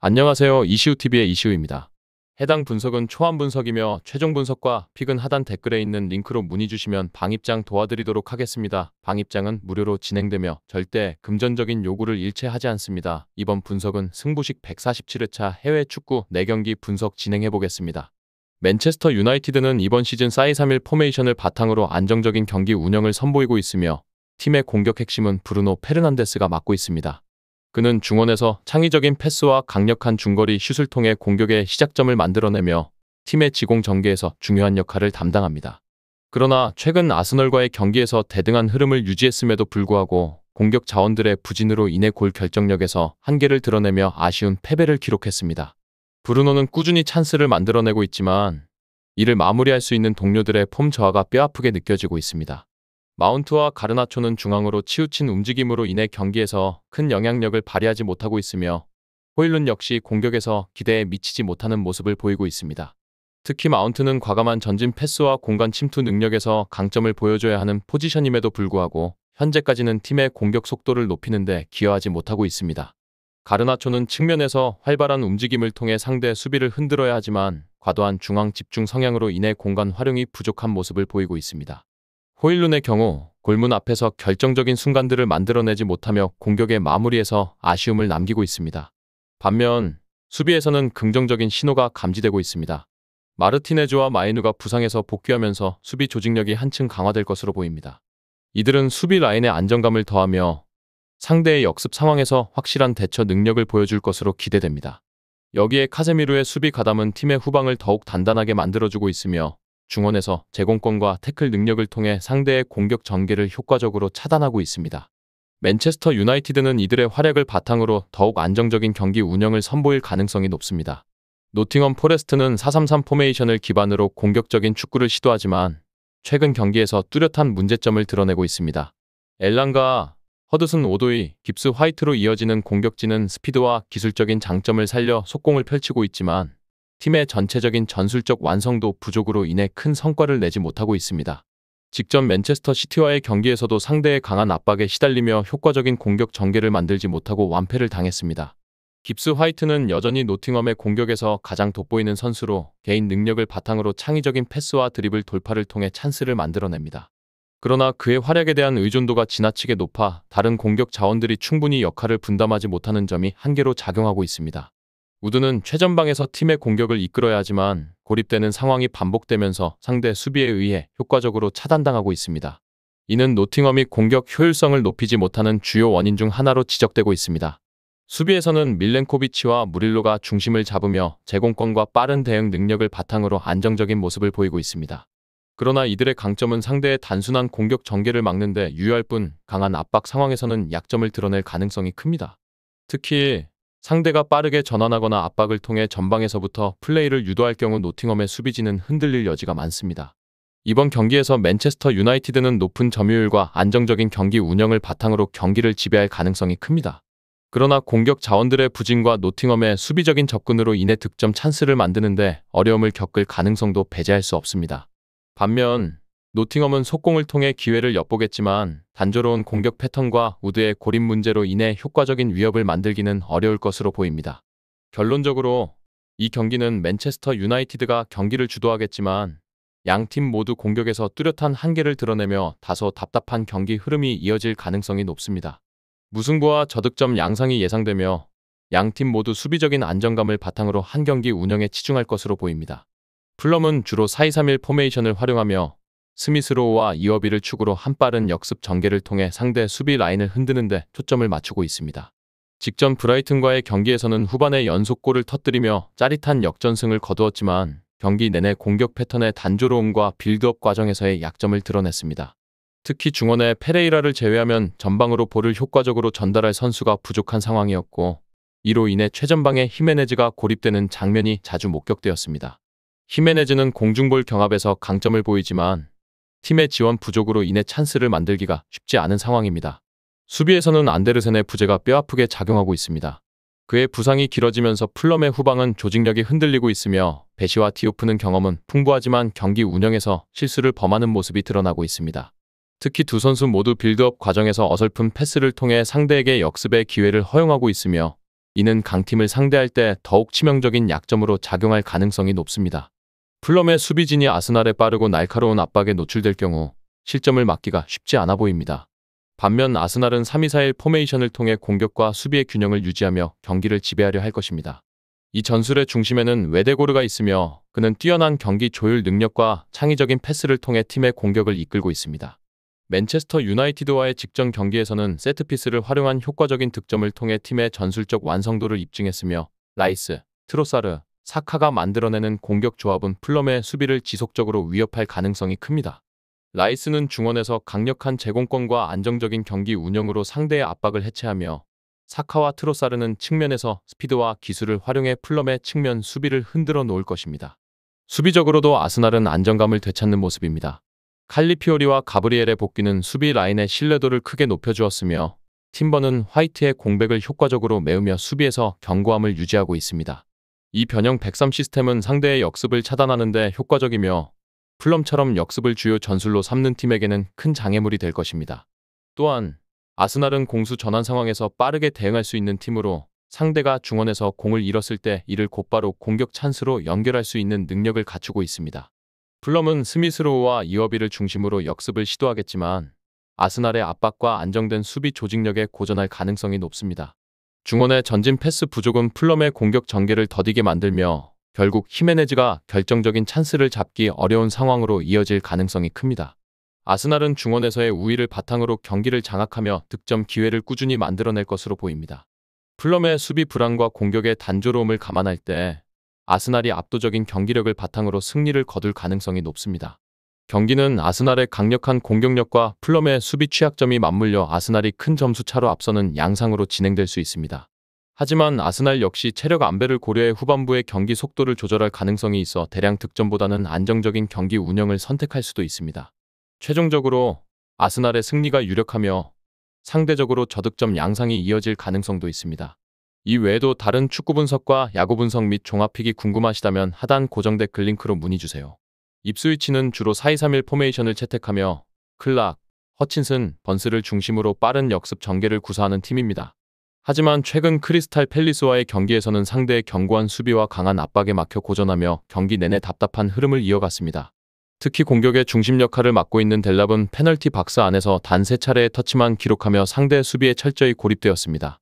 안녕하세요. 이시우TV의 이시우입니다. 해당 분석은 초안 분석이며 최종 분석과 픽은 하단 댓글에 있는 링크로 문의 주시면 방입장 도와드리도록 하겠습니다. 방입장은 무료로 진행되며 절대 금전적인 요구를 일체하지 않습니다. 이번 분석은 승부식 147회차 해외 축구 4경기 분석 진행해 보겠습니다. 맨체스터 유나이티드는 이번 시즌 4-2-3-1 포메이션을 바탕으로 안정적인 경기 운영을 선보이고 있으며 팀의 공격 핵심은 브루노 페르난데스가 맡고 있습니다. 그는 중원에서 창의적인 패스와 강력한 중거리 슛을 통해 공격의 시작점을 만들어내며 팀의 지공 전개에서 중요한 역할을 담당합니다. 그러나 최근 아스널과의 경기에서 대등한 흐름을 유지했음에도 불구하고 공격 자원들의 부진으로 인해 골 결정력에서 한계를 드러내며 아쉬운 패배를 기록했습니다. 브루노는 꾸준히 찬스를 만들어내고 있지만 이를 마무리할 수 있는 동료들의 폼 저하가 뼈아프게 느껴지고 있습니다. 마운트와 가르나초는 중앙으로 치우친 움직임으로 인해 경기에서 큰 영향력을 발휘하지 못하고 있으며 호일룬 역시 공격에서 기대에 미치지 못하는 모습을 보이고 있습니다. 특히 마운트는 과감한 전진 패스와 공간 침투 능력에서 강점을 보여줘야 하는 포지션임에도 불구하고 현재까지는 팀의 공격 속도를 높이는 데 기여하지 못하고 있습니다. 가르나초는 측면에서 활발한 움직임을 통해 상대 수비를 흔들어야 하지만 과도한 중앙 집중 성향으로 인해 공간 활용이 부족한 모습을 보이고 있습니다. 호일룬의 경우 골문 앞에서 결정적인 순간들을 만들어내지 못하며 공격의 마무리에서 아쉬움을 남기고 있습니다. 반면 수비에서는 긍정적인 신호가 감지되고 있습니다. 마르티네즈와 마이누가 부상에서 복귀하면서 수비 조직력이 한층 강화될 것으로 보입니다. 이들은 수비 라인의 안정감을 더하며 상대의 역습 상황에서 확실한 대처 능력을 보여줄 것으로 기대됩니다. 여기에 카세미루의 수비 가담은 팀의 후방을 더욱 단단하게 만들어주고 있으며 중원에서 제공권과 태클 능력을 통해 상대의 공격 전개를 효과적으로 차단하고 있습니다. 맨체스터 유나이티드는 이들의 활약을 바탕으로 더욱 안정적인 경기 운영을 선보일 가능성이 높습니다. 노팅엄 포레스트는 4-3-3 포메이션을 기반으로 공격적인 축구를 시도하지만 최근 경기에서 뚜렷한 문제점을 드러내고 있습니다. 엘랑가, 허드슨 오도이, 깁스 화이트로 이어지는 공격진은 스피드와 기술적인 장점을 살려 속공을 펼치고 있지만 팀의 전체적인 전술적 완성도 부족으로 인해 큰 성과를 내지 못하고 있습니다. 직전 맨체스터 시티와의 경기에서도 상대의 강한 압박에 시달리며 효과적인 공격 전개를 만들지 못하고 완패를 당했습니다. 깁스 화이트는 여전히 노팅엄의 공격에서 가장 돋보이는 선수로 개인 능력을 바탕으로 창의적인 패스와 드리블 돌파를 통해 찬스를 만들어냅니다. 그러나 그의 활약에 대한 의존도가 지나치게 높아 다른 공격 자원들이 충분히 역할을 분담하지 못하는 점이 한계로 작용하고 있습니다. 우드는 최전방에서 팀의 공격을 이끌어야 하지만 고립되는 상황이 반복되면서 상대 수비에 의해 효과적으로 차단당하고 있습니다. 이는 노팅엄이 공격 효율성을 높이지 못하는 주요 원인 중 하나로 지적되고 있습니다. 수비에서는 밀렌코비치와 무릴로가 중심을 잡으며 제공권과 빠른 대응 능력을 바탕으로 안정적인 모습을 보이고 있습니다. 그러나 이들의 강점은 상대의 단순한 공격 전개를 막는 데 유효할 뿐 강한 압박 상황에서는 약점을 드러낼 가능성이 큽니다. 특히 상대가 빠르게 전환하거나 압박을 통해 전방에서부터 플레이를 유도할 경우 노팅엄의 수비진은 흔들릴 여지가 많습니다. 이번 경기에서 맨체스터 유나이티드는 높은 점유율과 안정적인 경기 운영을 바탕으로 경기를 지배할 가능성이 큽니다. 그러나 공격 자원들의 부진과 노팅엄의 수비적인 접근으로 인해 득점 찬스를 만드는데 어려움을 겪을 가능성도 배제할 수 없습니다. 반면 노팅엄은 속공을 통해 기회를 엿보겠지만 단조로운 공격 패턴과 우드의 고립 문제로 인해 효과적인 위협을 만들기는 어려울 것으로 보입니다. 결론적으로 이 경기는 맨체스터 유나이티드가 경기를 주도하겠지만 양팀 모두 공격에서 뚜렷한 한계를 드러내며 다소 답답한 경기 흐름이 이어질 가능성이 높습니다. 무승부와 저득점 양상이 예상되며 양팀 모두 수비적인 안정감을 바탕으로 한 경기 운영에 치중할 것으로 보입니다. 풀럼은 주로 4-2-3-1 포메이션을 활용하며 스미스로우와 이어비를 축으로 한 빠른 역습 전개를 통해 상대 수비 라인을 흔드는 데 초점을 맞추고 있습니다. 직전 브라이튼과의 경기에서는 후반에 연속골을 터뜨리며 짜릿한 역전승을 거두었지만 경기 내내 공격 패턴의 단조로움과 빌드업 과정에서의 약점을 드러냈습니다. 특히 중원의 페레이라를 제외하면 전방으로 볼을 효과적으로 전달할 선수가 부족한 상황이었고 이로 인해 최전방에 히메네즈가 고립되는 장면이 자주 목격되었습니다. 히메네즈는 공중볼 경합에서 강점을 보이지만 팀의 지원 부족으로 인해 찬스를 만들기가 쉽지 않은 상황입니다. 수비에서는 안데르센의 부재가 뼈아프게 작용하고 있습니다. 그의 부상이 길어지면서 풀럼의 후방은 조직력이 흔들리고 있으며 베시와 디오프는 경험은 풍부하지만 경기 운영에서 실수를 범하는 모습이 드러나고 있습니다. 특히 두 선수 모두 빌드업 과정에서 어설픈 패스를 통해 상대에게 역습의 기회를 허용하고 있으며 이는 강팀을 상대할 때 더욱 치명적인 약점으로 작용할 가능성이 높습니다. 풀럼의 수비진이 아스날의 빠르고 날카로운 압박에 노출될 경우 실점을 막기가 쉽지 않아 보입니다. 반면 아스날은 3-2-4-1 포메이션을 통해 공격과 수비의 균형을 유지하며 경기를 지배하려 할 것입니다. 이 전술의 중심에는 웨데고르가 있으며 그는 뛰어난 경기 조율 능력과 창의적인 패스를 통해 팀의 공격을 이끌고 있습니다. 맨체스터 유나이티드와의 직전 경기에서는 세트피스를 활용한 효과적인 득점을 통해 팀의 전술적 완성도를 입증했으며 라이스, 트로사르, 사카가 만들어내는 공격 조합은 풀럼의 수비를 지속적으로 위협할 가능성이 큽니다. 라이스는 중원에서 강력한 제공권과 안정적인 경기 운영으로 상대의 압박을 해체하며 사카와 트로사르는 측면에서 스피드와 기술을 활용해 풀럼의 측면 수비를 흔들어 놓을 것입니다. 수비적으로도 아스날은 안정감을 되찾는 모습입니다. 칼리피오리와 가브리엘의 복귀는 수비 라인의 신뢰도를 크게 높여주었으며 팀버는 화이트의 공백을 효과적으로 메우며 수비에서 견고함을 유지하고 있습니다. 이 변형 103 시스템은 상대의 역습을 차단하는 데 효과적이며 풀럼처럼 역습을 주요 전술로 삼는 팀에게는 큰 장애물이 될 것입니다. 또한 아스날은 공수 전환 상황에서 빠르게 대응할 수 있는 팀으로 상대가 중원에서 공을 잃었을 때 이를 곧바로 공격 찬스로 연결할 수 있는 능력을 갖추고 있습니다. 풀럼은 스미스로우와 이어비를 중심으로 역습을 시도하겠지만 아스날의 압박과 안정된 수비 조직력에 고전할 가능성이 높습니다. 중원의 전진 패스 부족은 풀럼의 공격 전개를 더디게 만들며 결국 히메네즈가 결정적인 찬스를 잡기 어려운 상황으로 이어질 가능성이 큽니다. 아스날은 중원에서의 우위를 바탕으로 경기를 장악하며 득점 기회를 꾸준히 만들어낼 것으로 보입니다. 풀럼의 수비 불안과 공격의 단조로움을 감안할 때 아스날이 압도적인 경기력을 바탕으로 승리를 거둘 가능성이 높습니다. 경기는 아스날의 강력한 공격력과 풀럼의 수비 취약점이 맞물려 아스날이 큰 점수 차로 앞서는 양상으로 진행될 수 있습니다. 하지만 아스날 역시 체력 안배를 고려해 후반부의 경기 속도를 조절할 가능성이 있어 대량 득점보다는 안정적인 경기 운영을 선택할 수도 있습니다. 최종적으로 아스날의 승리가 유력하며 상대적으로 저득점 양상이 이어질 가능성도 있습니다. 이 외에도 다른 축구 분석과 야구 분석 및 종합픽이 궁금하시다면 하단 고정 댓글 링크로 문의주세요. 입스위치는 주로 4-2-3-1 포메이션을 채택하며 클락, 허친슨, 번스를 중심으로 빠른 역습 전개를 구사하는 팀입니다. 하지만 최근 크리스탈 팰리스와의 경기에서는 상대의 견고한 수비와 강한 압박에 막혀 고전하며 경기 내내 답답한 흐름을 이어갔습니다. 특히 공격의 중심 역할을 맡고 있는 델랍은 페널티 박스 안에서 단 3차례의 터치만 기록하며 상대 수비에 철저히 고립되었습니다.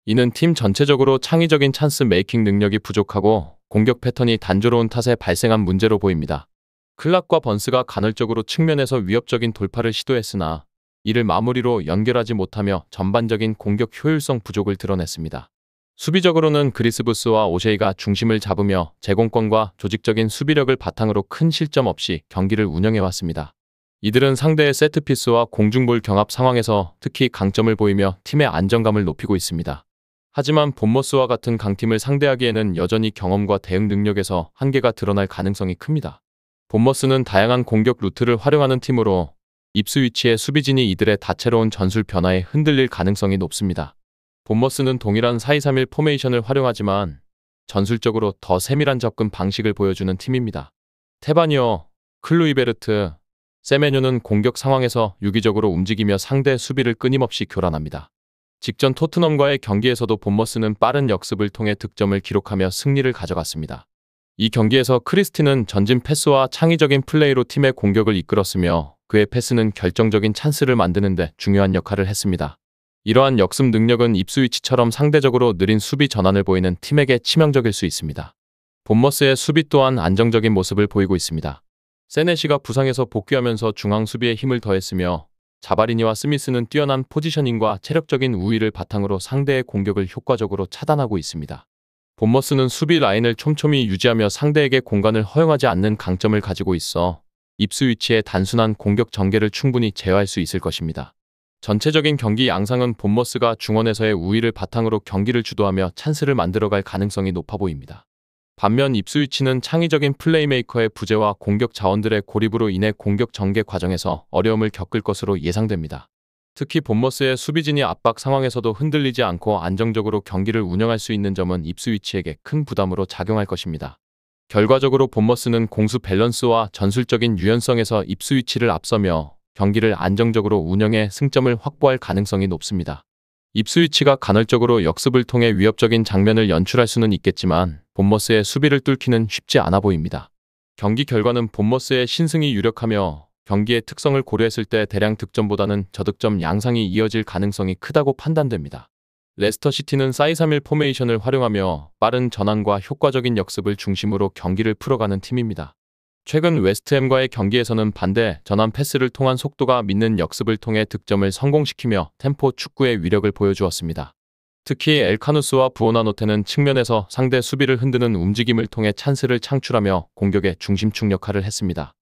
이는 팀 전체적으로 창의적인 찬스 메이킹 능력이 부족하고 공격 패턴이 단조로운 탓에 발생한 문제로 보입니다. 클락과 번스가 간헐적으로 측면에서 위협적인 돌파를 시도했으나 이를 마무리로 연결하지 못하며 전반적인 공격 효율성 부족을 드러냈습니다. 수비적으로는 그리스부스와 오셰이가 중심을 잡으며 제공권과 조직적인 수비력을 바탕으로 큰 실점 없이 경기를 운영해왔습니다. 이들은 상대의 세트피스와 공중볼 경합 상황에서 특히 강점을 보이며 팀의 안정감을 높이고 있습니다. 하지만 본머스와 같은 강팀을 상대하기에는 여전히 경험과 대응 능력에서 한계가 드러날 가능성이 큽니다. 본머스는 다양한 공격 루트를 활용하는 팀으로 입스위치의 수비진이 이들의 다채로운 전술 변화에 흔들릴 가능성이 높습니다. 본머스는 동일한 4-2-3-1 포메이션을 활용하지만 전술적으로 더 세밀한 접근 방식을 보여주는 팀입니다. 테바니어, 클루이베르트, 세메뉴는 공격 상황에서 유기적으로 움직이며 상대 수비를 끊임없이 교란합니다. 직전 토트넘과의 경기에서도 본머스는 빠른 역습을 통해 득점을 기록하며 승리를 가져갔습니다. 이 경기에서 크리스티는 전진 패스와 창의적인 플레이로 팀의 공격을 이끌었으며 그의 패스는 결정적인 찬스를 만드는 데 중요한 역할을 했습니다. 이러한 역습 능력은 입스위치처럼 상대적으로 느린 수비 전환을 보이는 팀에게 치명적일 수 있습니다. 본머스의 수비 또한 안정적인 모습을 보이고 있습니다. 세네시가 부상에서 복귀하면서 중앙 수비에 힘을 더했으며 자바리니와 스미스는 뛰어난 포지셔닝과 체력적인 우위를 바탕으로 상대의 공격을 효과적으로 차단하고 있습니다. 본머스는 수비 라인을 촘촘히 유지하며 상대에게 공간을 허용하지 않는 강점을 가지고 있어 입스위치의 단순한 공격 전개를 충분히 제어할 수 있을 것입니다. 전체적인 경기 양상은 본머스가 중원에서의 우위를 바탕으로 경기를 주도하며 찬스를 만들어갈 가능성이 높아 보입니다. 반면 입스위치는 창의적인 플레이메이커의 부재와 공격 자원들의 고립으로 인해 공격 전개 과정에서 어려움을 겪을 것으로 예상됩니다. 특히 본머스의 수비진이 압박 상황에서도 흔들리지 않고 안정적으로 경기를 운영할 수 있는 점은 입스위치에게 큰 부담으로 작용할 것입니다. 결과적으로 본머스는 공수 밸런스와 전술적인 유연성에서 입스위치를 앞서며 경기를 안정적으로 운영해 승점을 확보할 가능성이 높습니다. 입스위치가 간헐적으로 역습을 통해 위협적인 장면을 연출할 수는 있겠지만 본머스의 수비를 뚫기는 쉽지 않아 보입니다. 경기 결과는 본머스의 신승이 유력하며 경기의 특성을 고려했을 때 대량 득점보다는 저득점 양상이 이어질 가능성이 크다고 판단됩니다. 레스터시티는 4-2-3-1 포메이션을 활용하며 빠른 전환과 효과적인 역습을 중심으로 경기를 풀어가는 팀입니다. 최근 웨스트햄과의 경기에서는 반대 전환 패스를 통한 속도가 믿는 역습을 통해 득점을 성공시키며 템포 축구의 위력을 보여주었습니다. 특히 엘카누스와 부오나노테는 측면에서 상대 수비를 흔드는 움직임을 통해 찬스를 창출하며 공격의 중심축 역할을 했습니다.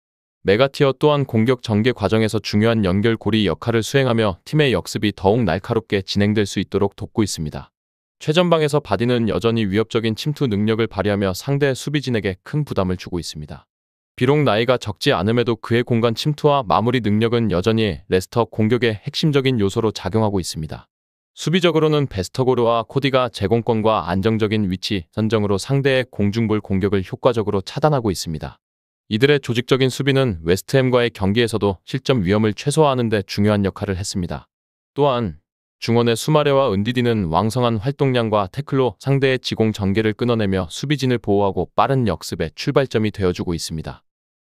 메가티어 또한 공격 전개 과정에서 중요한 연결고리 역할을 수행하며 팀의 역습이 더욱 날카롭게 진행될 수 있도록 돕고 있습니다. 최전방에서 바디는 여전히 위협적인 침투 능력을 발휘하며 상대 수비진에게 큰 부담을 주고 있습니다. 비록 나이가 적지 않음에도 그의 공간 침투와 마무리 능력은 여전히 레스터 공격의 핵심적인 요소로 작용하고 있습니다. 수비적으로는 베스터고르와 코디가 제공권과 안정적인 위치 선정으로 상대의 공중볼 공격을 효과적으로 차단하고 있습니다. 이들의 조직적인 수비는 웨스트햄과의 경기에서도 실점 위험을 최소화하는 데 중요한 역할을 했습니다. 또한 중원의 수마레와 은디디는 왕성한 활동량과 태클로 상대의 지공 전개를 끊어내며 수비진을 보호하고 빠른 역습의 출발점이 되어주고 있습니다.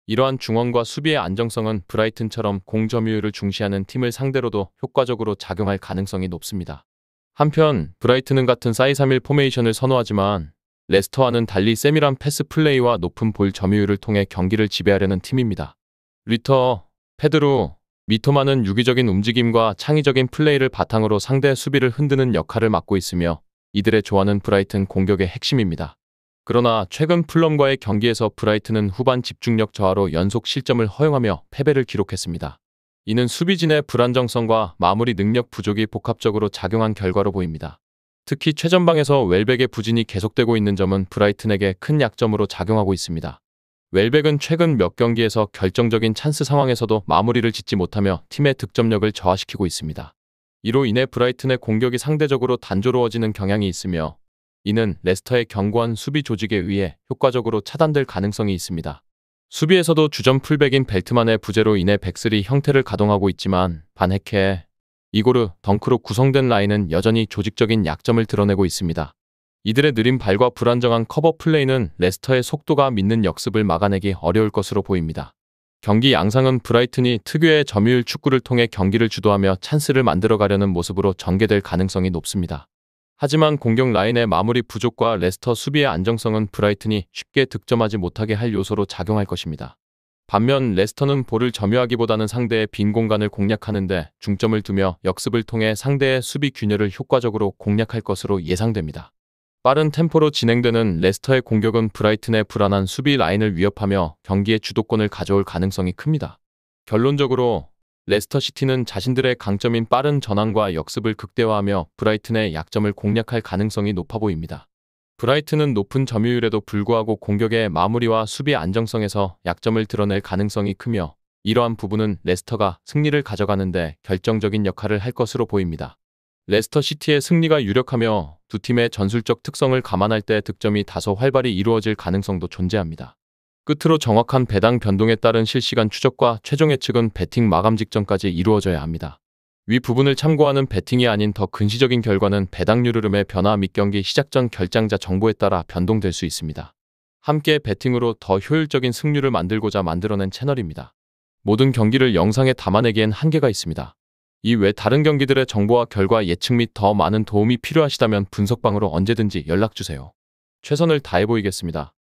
이러한 중원과 수비의 안정성은 브라이튼처럼 공 점유율을 중시하는 팀을 상대로도 효과적으로 작용할 가능성이 높습니다. 한편 브라이튼은 같은 4-2-3-1 포메이션을 선호하지만 레스터와는 달리 세밀한 패스 플레이와 높은 볼 점유율을 통해 경기를 지배하려는 팀입니다. 리터, 페드루, 미토마는 유기적인 움직임과 창의적인 플레이를 바탕으로 상대 수비를 흔드는 역할을 맡고 있으며 이들의 조화는 브라이튼 공격의 핵심입니다. 그러나 최근 풀럼과의 경기에서 브라이튼은 후반 집중력 저하로 연속 실점을 허용하며 패배를 기록했습니다. 이는 수비진의 불안정성과 마무리 능력 부족이 복합적으로 작용한 결과로 보입니다. 특히 최전방에서 웰백의 부진이 계속되고 있는 점은 브라이튼에게 큰 약점으로 작용하고 있습니다. 웰백은 최근 몇 경기에서 결정적인 찬스 상황에서도 마무리를 짓지 못하며 팀의 득점력을 저하시키고 있습니다. 이로 인해 브라이튼의 공격이 상대적으로 단조로워지는 경향이 있으며 이는 레스터의 견고한 수비 조직에 의해 효과적으로 차단될 가능성이 있습니다. 수비에서도 주전 풀백인 벨트만의 부재로 인해 백스리 형태를 가동하고 있지만 반헤케, 이고르, 덩크로 구성된 라인은 여전히 조직적인 약점을 드러내고 있습니다. 이들의 느린 발과 불안정한 커버 플레이는 레스터의 속도가 믿는 역습을 막아내기 어려울 것으로 보입니다. 경기 양상은 브라이튼이 특유의 점유율 축구를 통해 경기를 주도하며 찬스를 만들어가려는 모습으로 전개될 가능성이 높습니다. 하지만 공격 라인의 마무리 부족과 레스터 수비의 안정성은 브라이튼이 쉽게 득점하지 못하게 할 요소로 작용할 것입니다. 반면 레스터는 볼을 점유하기보다는 상대의 빈 공간을 공략하는 데 중점을 두며 역습을 통해 상대의 수비 균열을 효과적으로 공략할 것으로 예상됩니다. 빠른 템포로 진행되는 레스터의 공격은 브라이튼의 불안한 수비 라인을 위협하며 경기의 주도권을 가져올 가능성이 큽니다. 결론적으로 레스터시티는 자신들의 강점인 빠른 전환과 역습을 극대화하며 브라이튼의 약점을 공략할 가능성이 높아 보입니다. 브라이튼은 높은 점유율에도 불구하고 공격의 마무리와 수비 안정성에서 약점을 드러낼 가능성이 크며 이러한 부분은 레스터가 승리를 가져가는 데 결정적인 역할을 할 것으로 보입니다. 레스터시티의 승리가 유력하며 두 팀의 전술적 특성을 감안할 때 득점이 다소 활발히 이루어질 가능성도 존재합니다. 끝으로 정확한 배당 변동에 따른 실시간 추적과 최종 예측은 배팅 마감 직전까지 이루어져야 합니다. 위 부분을 참고하는 배팅이 아닌 더 근시적인 결과는 배당률 흐름의 변화 및 경기 시작 전 결장자 정보에 따라 변동될 수 있습니다. 함께 배팅으로 더 효율적인 승률을 만들고자 만들어낸 채널입니다. 모든 경기를 영상에 담아내기엔 한계가 있습니다. 이외 다른 경기들의 정보와 결과 예측 및 더 많은 도움이 필요하시다면 분석방으로 언제든지 연락주세요. 최선을 다해 보이겠습니다.